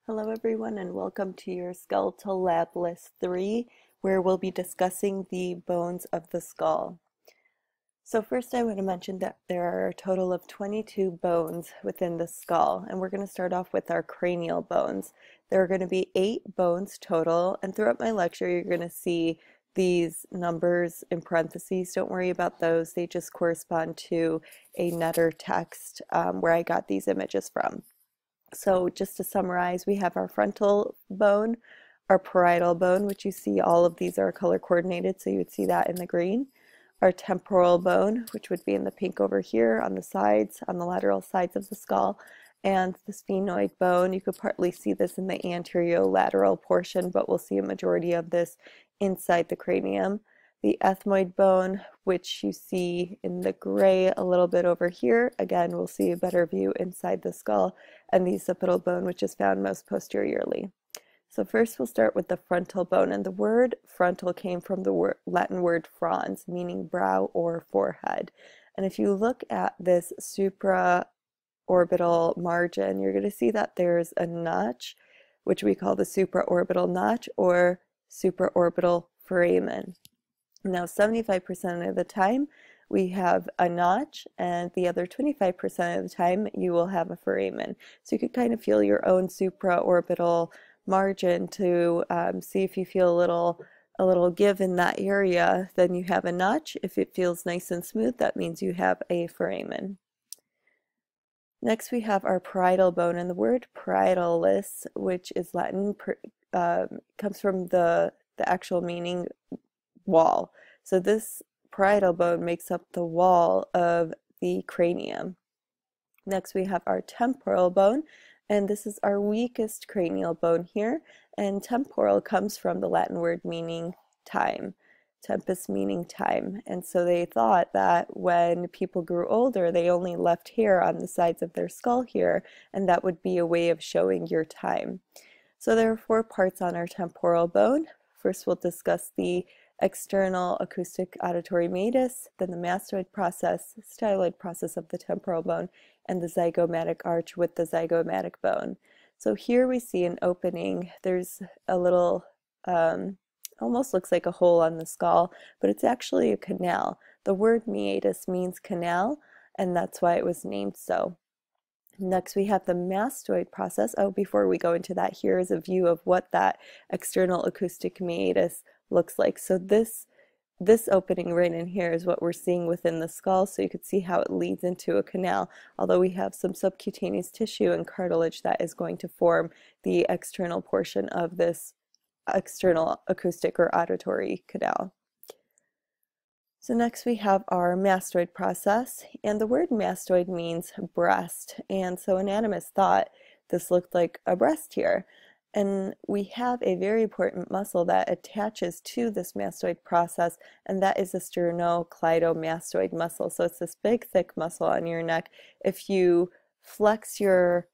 Hello everyone and welcome to your Skeletal Lab List 3, where we'll be discussing the bones of the skull. So first I want to mention that there are a total of 22 bones within the skull, and we're going to start off with our cranial bones. There are going to be 8 bones total, and throughout my lecture you're going to see these numbers in parentheses. Don't worry about those, they just correspond to a Netter text where I got these images from. So just to summarize, we have our frontal bone, our parietal bone, which you see all of these are color coordinated, so you would see that in the green. Our temporal bone, which would be in the pink over here on the sides, on the lateral sides of the skull, and the sphenoid bone. You could partly see this in the anterolateral portion, but we'll see a majority of this inside the cranium. The ethmoid bone, which you see in the gray a little bit over here. Again, we'll see a better view inside the skull, and the occipital bone, which is found most posteriorly. So first we'll start with the frontal bone, and the word frontal came from the Latin word frons, meaning brow or forehead. And if you look at this supraorbital margin, you're going to see that there's a notch, which we call the supraorbital notch or supraorbital foramen. Now 75% of the time we have a notch, and the other 25% of the time you will have a foramen. So you could kind of feel your own supraorbital margin to see if you feel a little give in that area, then you have a notch. If it feels nice and smooth, that means you have a foramen. Next we have our parietal bone, and the word parietalis, which is Latin, comes from the actual meaning wall. So this parietal bone makes up the wall of the cranium. Next we have our temporal bone, and this is our weakest cranial bone here, and temporal comes from the Latin word meaning time, tempus meaning time, and so they thought that when people grew older they only left hair on the sides of their skull here, and that would be a way of showing your time. So there are 4 parts on our temporal bone. First we'll discuss the external acoustic auditory meatus, then the mastoid process, styloid process of the temporal bone, and the zygomatic arch with the zygomatic bone. So here we see an opening. There's a little, almost looks like a hole on the skull, but it's actually a canal. The word meatus means canal, and that's why it was named so. Next we have the mastoid process. Oh, before we go into that, here is a view of what that external acoustic meatus looks like. So this opening right in here is what we're seeing within the skull, so you could see how it leads into a canal, although we have some subcutaneous tissue and cartilage that is going to form the external portion of this external acoustic or auditory canal. So next we have our mastoid process, and the word mastoid means breast, and so anatomists thought this looked like a breast here. And we have a very important muscle that attaches to this mastoid process, and that is the sternocleidomastoid muscle. So it's this big, thick muscle on your neck. If you flex at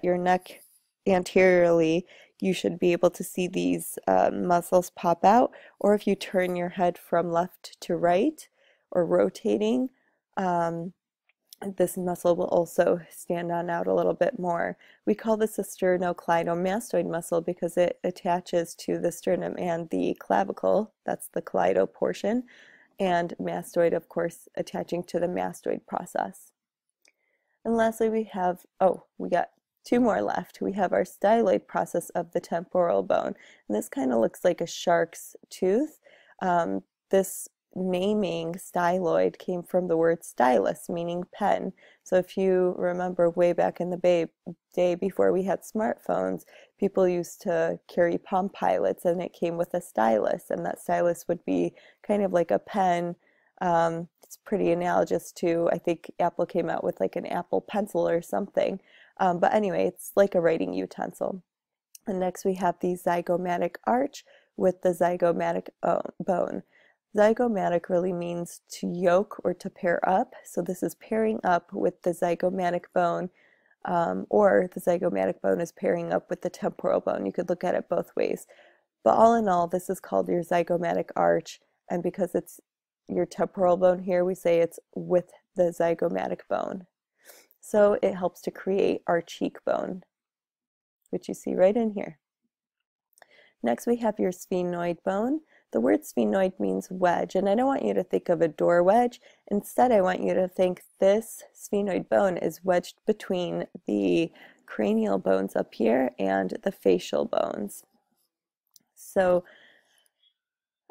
your neck anteriorly, you should be able to see these muscles pop out. Or if you turn your head from left to right or rotating, this muscle will also stand on out a little bit more. We call this a sternocleidomastoid muscle because it attaches to the sternum and the clavicle, that's the cleido portion, and mastoid, of course, attaching to the mastoid process. And lastly we have, we got 2 more left. We have our styloid process of the temporal bone, and this kind of looks like a shark's tooth. This naming styloid came from the word stylus, meaning pen. So if you remember way back in the day before we had smartphones, people used to carry Palm Pilots, and it came with a stylus, and that stylus would be kind of like a pen. It's pretty analogous to, I think Apple came out with like an Apple Pencil or something. But anyway, it's like a writing utensil. And next we have the zygomatic arch with the zygomatic bone. Zygomatic really means to yoke or to pair up. So this is pairing up with the zygomatic bone, or the zygomatic bone is pairing up with the temporal bone. You could look at it both ways. But all in all, this is called your zygomatic arch, and because it's your temporal bone here, we say it's with the zygomatic bone. So it helps to create our cheekbone. which you see right in here. Next we have your sphenoid bone. The word sphenoid means wedge, and I don't want you to think of a door wedge. Instead, I want you to think this sphenoid bone is wedged between the cranial bones up here and the facial bones. So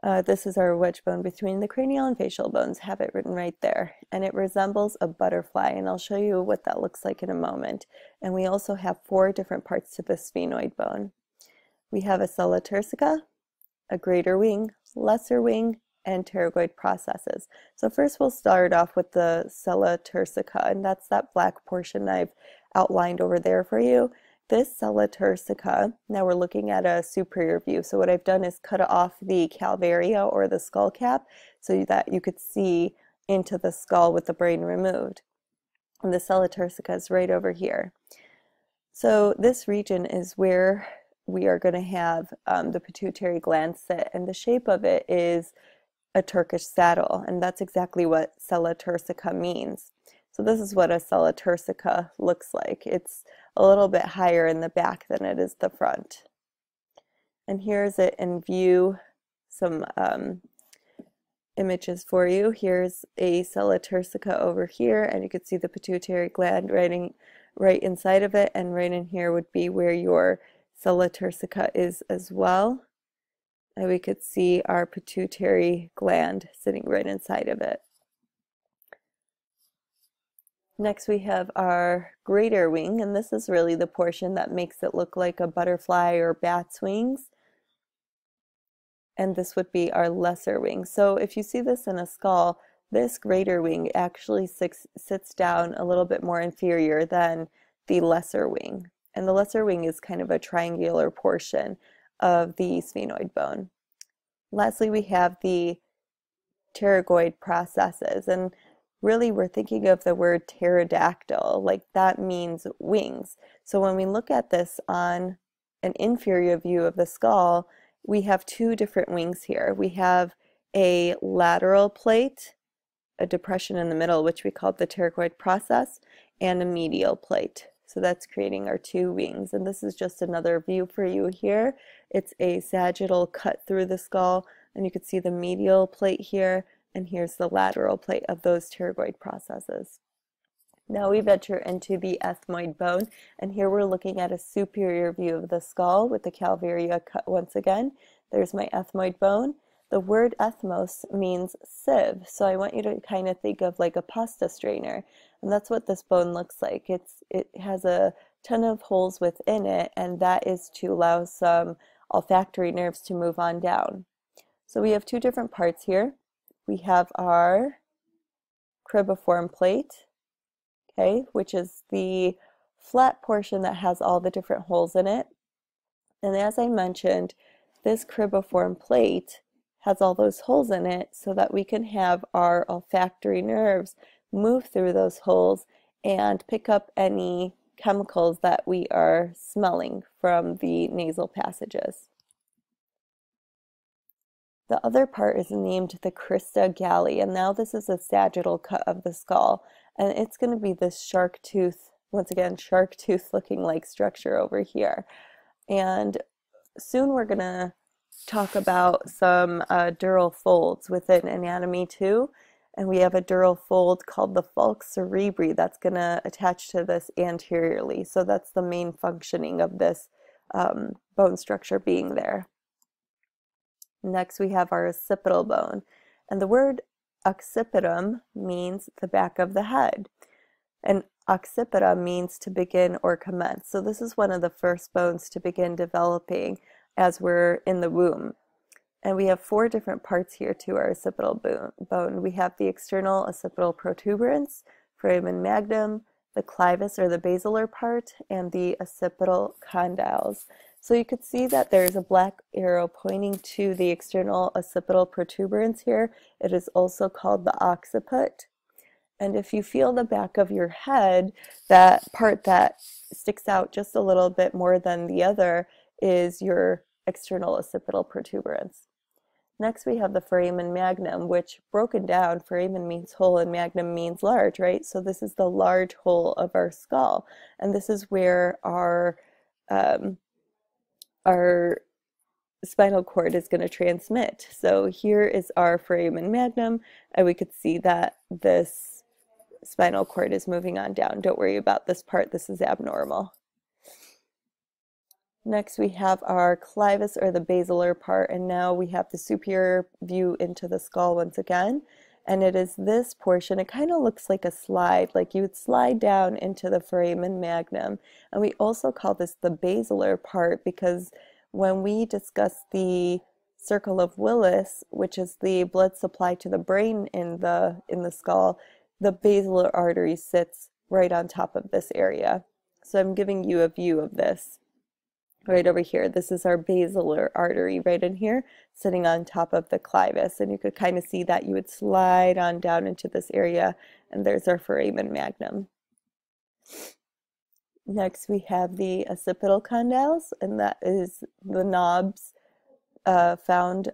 this is our wedge bone between the cranial and facial bones. Have it written right there. And it resembles a butterfly, and I'll show you what that looks like in a moment. And we also have 4 different parts to the sphenoid bone. We have a Sella Turcica, a greater wing, lesser wing, and pterygoid processes. So first we'll start off with the Sella Turcica, and that's that black portion I've outlined over there for you. This Sella Turcica, now we're looking at a superior view. So what I've done is cut off the calvaria or the skull cap so that you could see into the skull with the brain removed. And the Sella Turcica is right over here. So this region is where we are going to have the pituitary gland sit, and the shape of it is a Turkish saddle, and that's exactly what Sella Turcica means. So this is what a Sella Turcica looks like. It's a little bit higher in the back than it is the front. And here's it in view, some images for you. Here's a Sella Turcica over here, and you can see the pituitary gland right inside of it, and right in here would be where your Sella Turcica is as well. And we could see our pituitary gland sitting right inside of it. Next we have our greater wing, and this is really the portion that makes it look like a butterfly or bat's wings. And this would be our lesser wing. So if you see this in a skull, this greater wing actually sits down a little bit more inferior than the lesser wing. And the lesser wing is kind of a triangular portion of the sphenoid bone. Lastly, we have the pterygoid processes, and really we're thinking of the word pterodactyl, like that means wings. So when we look at this on an inferior view of the skull, we have 2 different wings here. We have a lateral plate, a depression in the middle, which we call the pterygoid process, and a medial plate. So that's creating our 2 wings, and this is just another view for you here. It's a sagittal cut through the skull, and you can see the medial plate here, and here's the lateral plate of those pterygoid processes. Now we venture into the ethmoid bone, and here we're looking at a superior view of the skull with the calvaria cut once again. There's my ethmoid bone. The word ethmos means sieve, so I want you to kind of think of like a pasta strainer, and that's what this bone looks like. It has a ton of holes within it, and that is to allow some olfactory nerves to move on down. So we have 2 different parts here. We have our cribriform plate, okay, which is the flat portion that has all the different holes in it. And as I mentioned, this cribriform plate has all those holes in it so that we can have our olfactory nerves move through those holes and pick up any chemicals that we are smelling from the nasal passages. The other part is named the crista galli, and now this is a sagittal cut of the skull, and it's going to be this shark tooth, once again, shark tooth looking like structure over here. And soon we're going to talk about some dural folds within anatomy too, and we have a dural fold called the falx cerebri that's going to attach to this anteriorly. So that's the main functioning of this bone structure being there. Next we have our occipital bone, and the word occipitum means the back of the head, and occipita means to begin or commence. So this is one of the first bones to begin developing as we're in the womb. And we have 4 different parts here to our occipital bone. We have the external occipital protuberance, foramen magnum, the clivus or the basilar part, and the occipital condyles. So you could see that there's a black arrow pointing to the external occipital protuberance here. It is also called the occiput. And if you feel the back of your head, that part that sticks out just a little bit more than the other is your external occipital protuberance. Next we have the foramen magnum, which broken down, foramen means whole and magnum means large, right? So this is the large hole of our skull, and this is where our our spinal cord is going to transmit. So here is our foramen magnum, and we could see that this spinal cord is moving on down. Don't worry about this part, this is abnormal. Next we have our clivus, or the basilar part, and now we have the superior view into the skull once again. And it is this portion. It kind of looks like a slide, like you would slide down into the foramen magnum. And we also call this the basilar part because when we discuss the circle of Willis, which is the blood supply to the brain in the skull, the basilar artery sits right on top of this area. So I'm giving you a view of this. Right over here, this is our basilar artery right in here, sitting on top of the clivus, and you could kind of see that you would slide on down into this area, and there's our foramen magnum. Next we have the occipital condyles, and that is the knobs found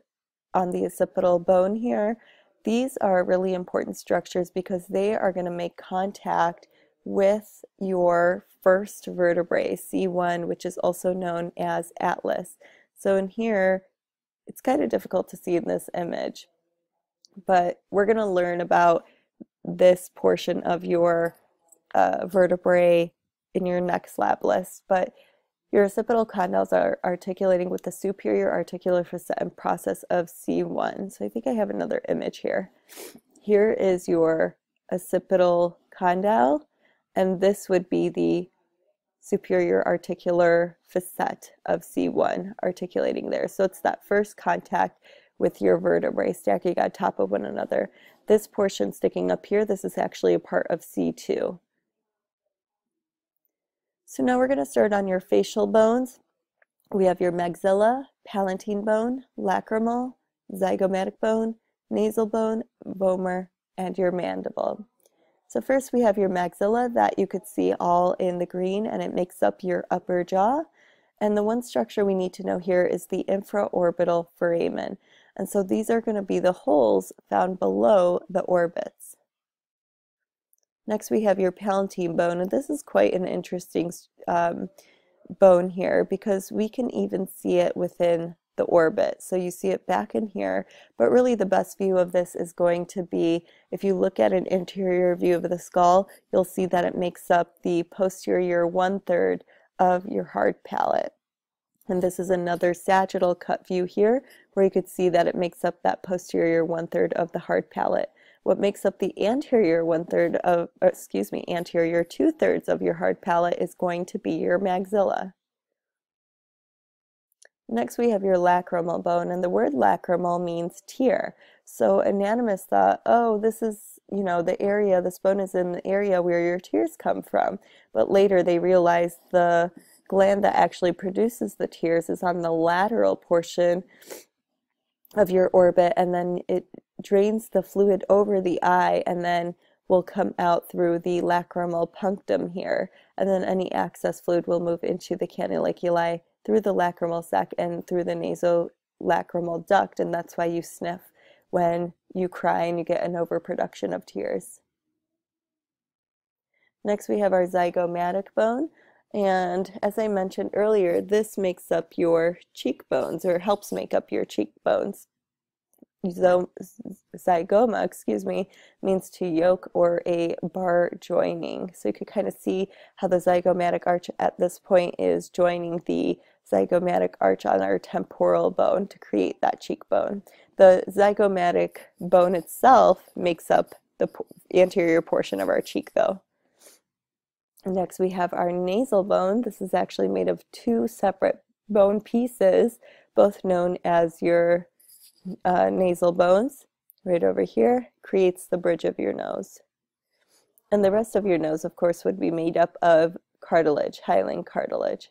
on the occipital bone here. These are really important structures because they are going to make contact with your first vertebrae, C1, which is also known as atlas. So in here, it's kind of difficult to see in this image, but we're going to learn about this portion of your vertebrae in your next lab list. But your occipital condyles are articulating with the superior articular facet and process of C1. So I think I have another image here. Here is your occipital condyle, and this would be the superior articular facet of C1 articulating there. So it's that first contact with your vertebrae stacking on top of one another. This portion sticking up here, this is actually a part of C2. So now we're going to start on your facial bones. We have your maxilla, palatine bone, lacrimal, zygomatic bone, nasal bone, vomer, and your mandible. So first we have your maxilla that you could see all in the green, and it makes up your upper jaw. And the one structure we need to know here is the infraorbital foramen. And so these are going to be the holes found below the orbits. Next we have your palatine bone, and this is quite an interesting bone here because we can even see it within the orbit. So you see it back in here, but really the best view of this is going to be, if you look at an interior view of the skull, you'll see that it makes up the posterior 1/3 of your hard palate. And this is another sagittal cut view here, where you could see that it makes up that posterior 1/3 of the hard palate. What makes up the anterior 1/3 of, anterior 2/3 of your hard palate is going to be your maxilla. Next we have your lacrimal bone, and the word lacrimal means tear. So anatomists thought, oh, this is, the area, this bone is in the area where your tears come from. But later they realized the gland that actually produces the tears is on the lateral portion of your orbit, and then it drains the fluid over the eye and then will come out through the lacrimal punctum here. And then any excess fluid will move into the canaliculi through the lacrimal sac and through the nasolacrimal duct, and that's why you sniff when you cry and you get an overproduction of tears. Next we have our zygomatic bone, and as I mentioned earlier, this makes up your cheekbones, or helps make up your cheekbones. Zygoma, means to yoke or a bar joining. So you could kind of see how the zygomatic arch at this point is joining the zygomatic arch on our temporal bone to create that cheekbone. The zygomatic bone itself makes up the anterior portion of our cheek though. Next we have our nasal bone. This is actually made of two separate bone pieces, both known as your nasal bones. Right over here creates the bridge of your nose. And the rest of your nose, of course, would be made up of cartilage, hyaline cartilage.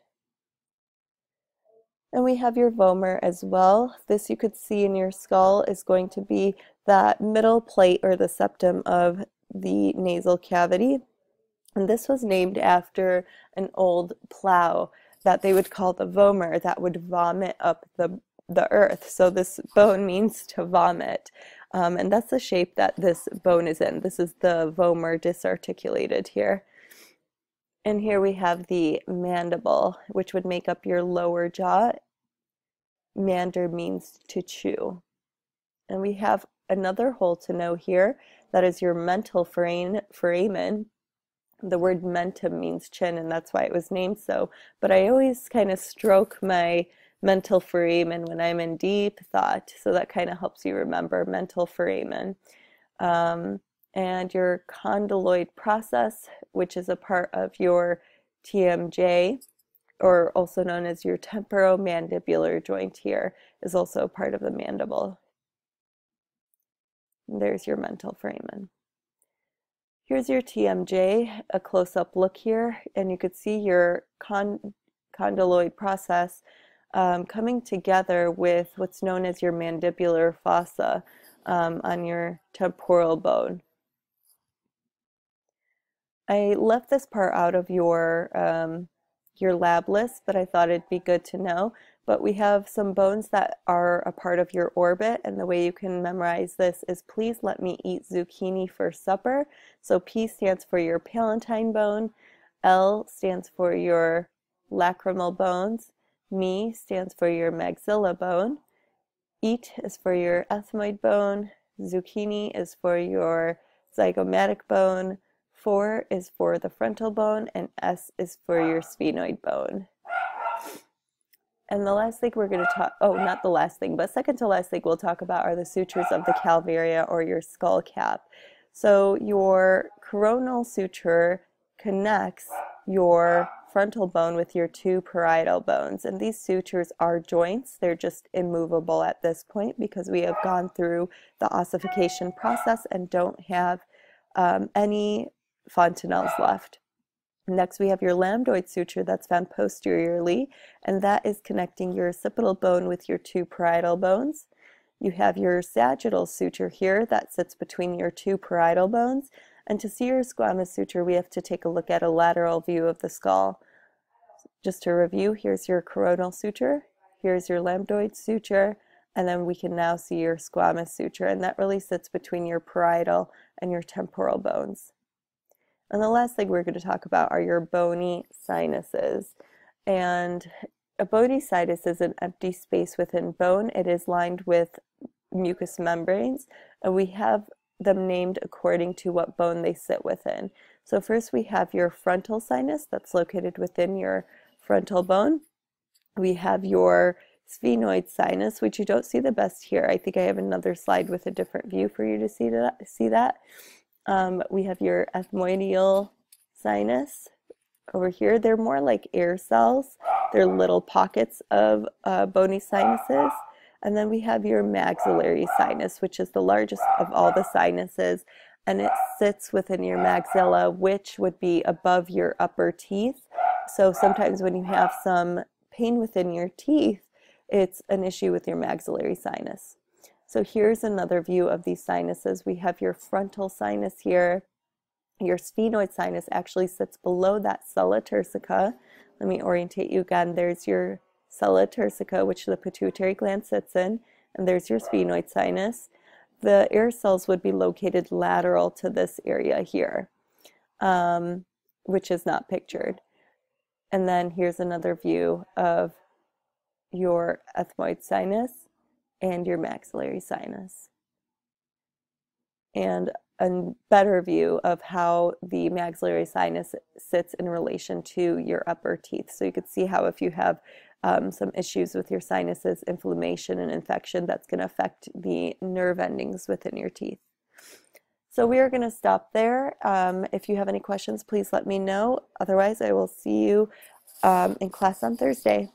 And we have your vomer as well. This you could see in your skull is going to be that middle plate or the septum of the nasal cavity. And this was named after an old plow that they would call the vomer that would vomit up the earth. So this bone means to vomit. And that's the shape that this bone is in. This is the vomer disarticulated here. And here we have the mandible, which would make up your lower jaw. Mander means to chew. And we have another hole to know here. That is your mental foramen. The word mentum means chin, and that's why it was named so. But I always kind of stroke my mental foramen when I'm in deep thought, so that kind of helps you remember mental foramen. And your condyloid process, which is a part of your TMJ, or also known as your temporomandibular joint here, is also a part of the mandible. And there's your mental foramen. Here's your TMJ, a close-up look here, and you could see your condyloid process coming together with what's known as your mandibular fossa on your temporal bone. I left this part out of your lab list, but I thought it'd be good to know. But we have some bones that are a part of your orbit, and the way you can memorize this is please let me eat zucchini for supper. So P stands for your palatine bone, L stands for your lacrimal bones, me stands for your maxilla bone, eat is for your ethmoid bone, zucchini is for your zygomatic bone, 4 is for the frontal bone, and S is for your sphenoid bone. And the last thing we're going to talk, oh, not the last thing, but second to last thing we'll talk about are the sutures of the calvaria, or your skull cap. So your coronal suture connects your frontal bone with your 2 parietal bones, and these sutures are joints. They're just immovable at this point because we have gone through the ossification process and don't have any fontanelles left. Next, we have your lambdoid suture that's found posteriorly, and that is connecting your occipital bone with your 2 parietal bones. You have your sagittal suture here that sits between your 2 parietal bones, and to see your squamous suture, we have to take a look at a lateral view of the skull. Just to review, here's your coronal suture, here's your lambdoid suture, and then we can now see your squamous suture, and that really sits between your parietal and your temporal bones. And the last thing we're going to talk about are your bony sinuses. And a bony sinus is an empty space within bone. It is lined with mucous membranes, and we have them named according to what bone they sit within. So first we have your frontal sinus that's located within your frontal bone. We have your sphenoid sinus, which you don't see the best here. I think I have another slide with a different view for you to see that. We have your ethmoidal sinus over here. They're more like air cells. They're little pockets of bony sinuses. And then we have your maxillary sinus, which is the largest of all the sinuses, and it sits within your maxilla, which would be above your upper teeth. So sometimes when you have some pain within your teeth, it's an issue with your maxillary sinus. So here's another view of these sinuses. We have your frontal sinus here. Your sphenoid sinus actually sits below that Sella Turcica. Let me orientate you again. There's your Sella Turcica, which the pituitary gland sits in, and there's your sphenoid sinus. The air cells would be located lateral to this area here, which is not pictured. And then here's another view of your ethmoid sinus and your maxillary sinus, and a better view of how the maxillary sinus sits in relation to your upper teeth. So you could see how if you have some issues with your sinuses, inflammation and infection, that's going to affect the nerve endings within your teeth. So we are going to stop there. If you have any questions, please let me know. Otherwise, I will see you in class on Thursday.